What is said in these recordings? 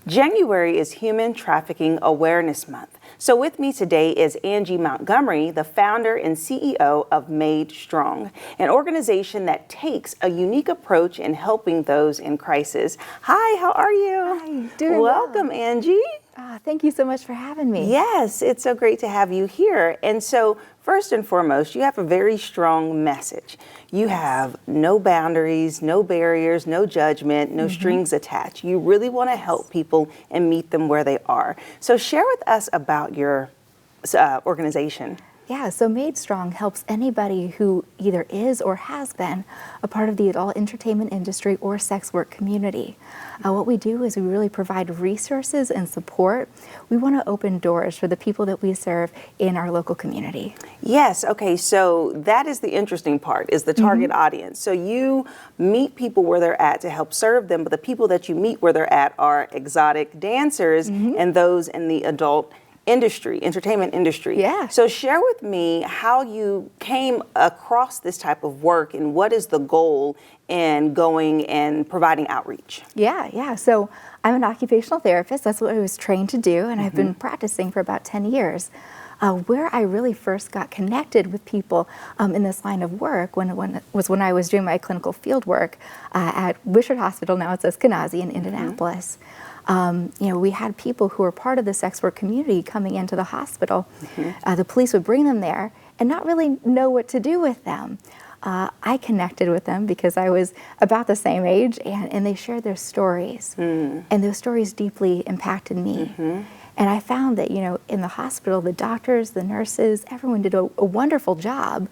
January is Human Trafficking Awareness Month. So with me today is Angie Montgomery, the founder and CEO of Made Strong, an organization that takes a unique approach in helping those in crisis. Hi, how are you? Hi, doing well. Welcome, Angie. Thank you so much for having me. Yes, it's so great to have you here. And so first and foremost, you have a very strong message. You have no boundaries, no barriers, no judgment, no strings attached. You really want to help people and meet them where they are. So share with us about your organization. Yeah, so Made Strong helps anybody who either is or has been a part of the adult entertainment industry or sex work community. What we do is we really provide resources and support. We want to open doors for the people that we serve in our local community. Yes, okay, so that is the interesting part, is the target audience. So you meet people where they're at to help serve them, but the people that you meet where they're at are exotic dancers and those in the adult entertainment industry. Yeah. So share with me how you came across this type of work and what is the goal in going and providing outreach? Yeah. So I'm an occupational therapist. That's what I was trained to do, and I've been practicing for about 10 years. Where I really first got connected with people in this line of work when I was doing my clinical field work at Wishart Hospital, now it's Eskenazi in Indianapolis. We had people who were part of the sex work community coming into the hospital. The police would bring them there and not really know what to do with them. I connected with them because I was about the same age, and they shared their stories. And those stories deeply impacted me. And I found that, in the hospital, the doctors, the nurses, everyone did a wonderful job,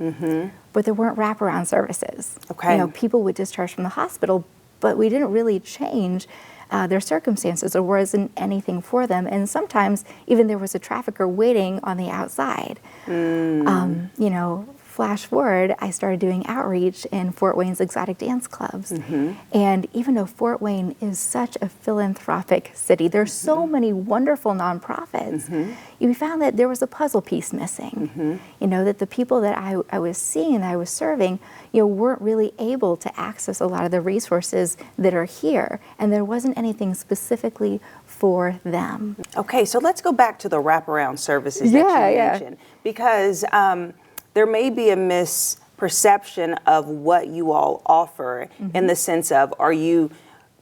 but there weren't wraparound services. Okay. People would discharge from the hospital, but we didn't really change their circumstances, or wasn't anything for them. And sometimes even there was a trafficker waiting on the outside. Flash forward, I started doing outreach in Fort Wayne's exotic dance clubs. And even though Fort Wayne is such a philanthropic city, there's so many wonderful nonprofits, we found that there was a puzzle piece missing. That the people that I was seeing, that I was serving, weren't really able to access a lot of the resources that are here. And there wasn't anything specifically for them. Okay, so let's go back to the wraparound services that you mentioned. Because there may be a misperception of what you all offer in the sense of, are you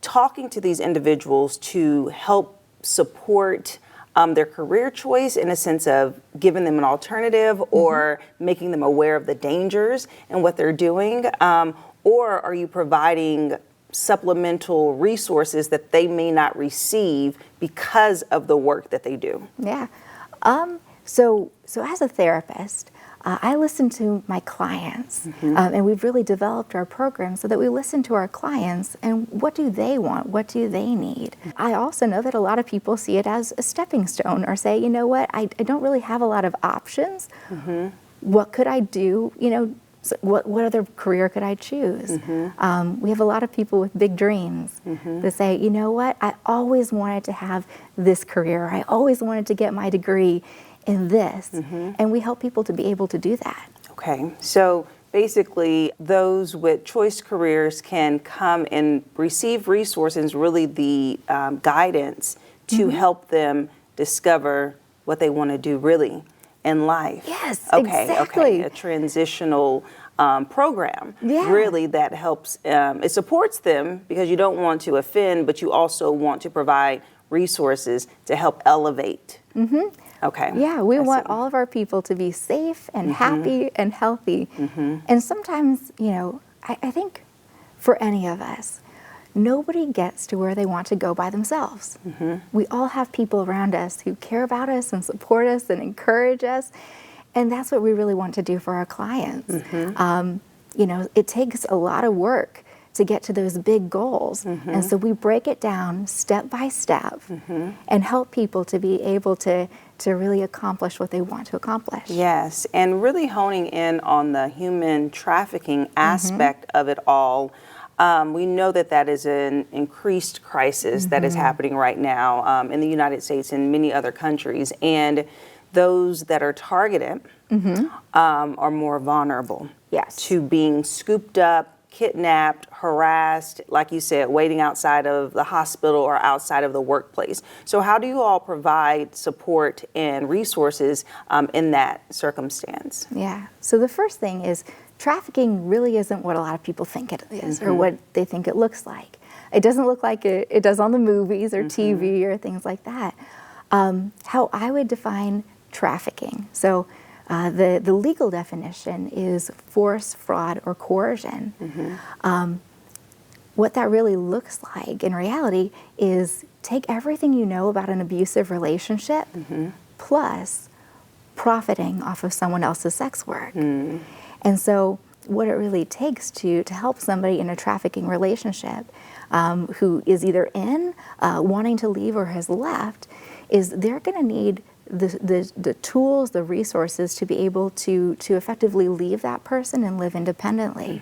talking to these individuals to help support their career choice in a sense of giving them an alternative or making them aware of the dangers and what they're doing? Or are you providing supplemental resources that they may not receive because of the work that they do? Yeah. So as a therapist, I listen to my clients, and we've really developed our program so that we listen to our clients and what do they want, what do they need. I also know that a lot of people see it as a stepping stone, or say, I don't really have a lot of options. What could I do? What other career could I choose? We have a lot of people with big dreams that say, I always wanted to have this career. I always wanted to get my degree in this, and we help people to be able to do that. Okay, so basically those with choice careers can come and receive resources, really the guidance to help them discover what they want to do really in life. Yes, exactly. Okay, a transitional program really that helps, it supports them because you don't want to offend, but you also want to provide resources to help elevate. Okay. Yeah, we want all of our people to be safe and happy and healthy. And sometimes, I think for any of us, nobody gets to where they want to go by themselves. We all have people around us who care about us and support us and encourage us. And that's what we really want to do for our clients. It takes a lot of work to get to those big goals. And so we break it down step by step and help people to be able to really accomplish what they want to accomplish. Yes, and really honing in on the human trafficking aspect of it all. We know that is an increased crisis that is happening right now in the United States and many other countries. And those that are targeted are more vulnerable to being scooped up kidnapped, harassed, like you said, waiting outside of the hospital or outside of the workplace. So how do you all provide support and resources in that circumstance? Yeah. So the first thing is trafficking really isn't what a lot of people think it is or what they think it looks like. It doesn't look like it does on the movies or TV or things like that. How I would define trafficking. So the legal definition is force, fraud, or coercion. What that really looks like in reality is take everything you know about an abusive relationship plus profiting off of someone else's sex work. And so what it really takes to help somebody in a trafficking relationship who is either in, wanting to leave, or has left, is they're going to need the tools, the resources to be able to effectively leave that person and live independently.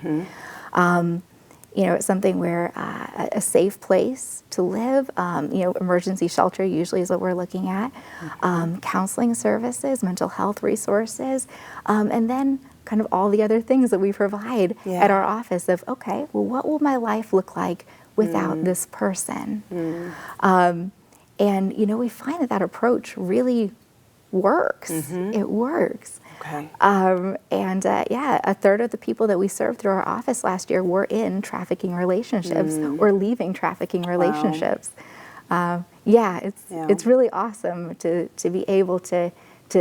You know, it's something where a safe place to live, you know, emergency shelter usually is what we're looking at, counseling services, mental health resources, and then kind of all the other things that we provide at our office of, okay, well, what will my life look like without this person? And, you know, we find that approach really works. It works. Okay. And yeah, a third of the people that we served through our office last year were in trafficking relationships or leaving trafficking relationships. Yeah, it's really awesome to be able to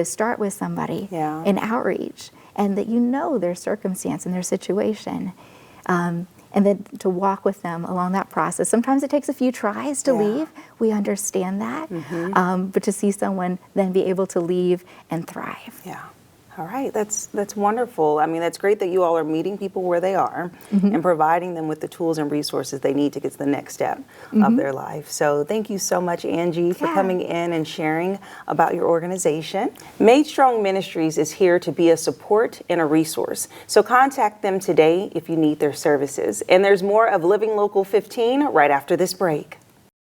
start with somebody in outreach, and that you know their circumstance and their situation, and then to walk with them along that process. Sometimes it takes a few tries to leave. We understand that, but to see someone then be able to leave and thrive. Yeah. All right, that's wonderful. I mean, that's great that you all are meeting people where they are and providing them with the tools and resources they need to get to the next step of their life. So thank you so much, Angie, for coming in and sharing about your organization. Made Strong Ministries is here to be a support and a resource. So contact them today if you need their services. And there's more of Living Local 15 right after this break.